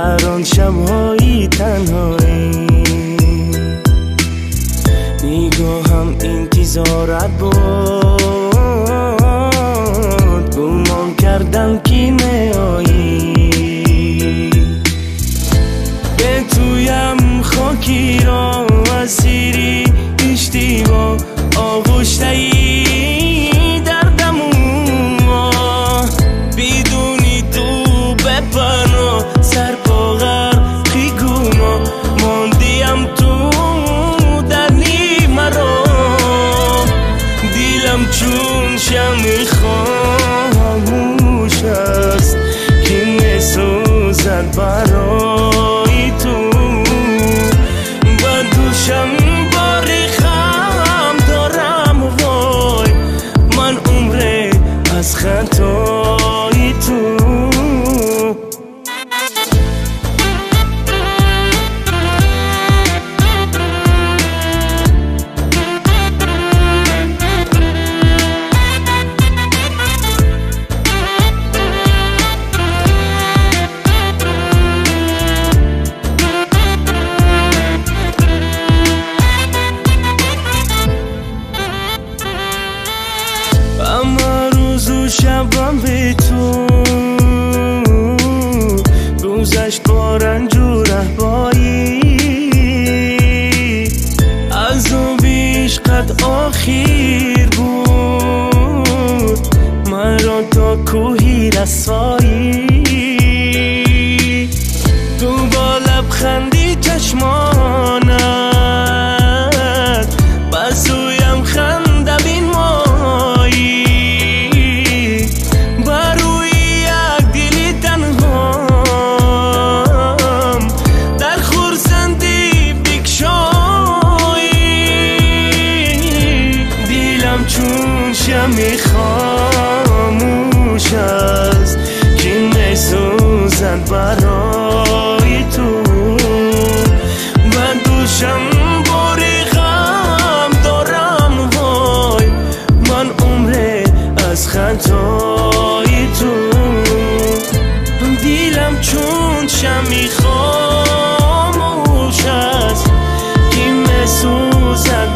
در آن شب‌های تنهایی نگاهم انتظارت بود، گمان کردم که میایی. به تویم خاکی را اسیری اشتباه آغشته‌ای در دموع، بدونی تو بپناه سر پا غرقی گناه، ماندیم تو در نیمه را. دیلم چون شمع خاموش است که میسوزد برای تو. با دوشم باری خم دارم وای، من عمره از خطای تو. اما روز و شبم به تو گذشت با رنج و رهبایی، از آب عشقت آخر بود مرا تا کوهی رسایی. تو با لبخندی چشمانت بسویم خنده بین مایی، بروی یک دلی تنهام در خورسندی بکشایی. دیلم چون شمع خاموش است که میسوزد برای تو. من دوشم باری غم دارم وای، من عمره از خطای تو. دیلم چون شمع خاموش است که میسوزد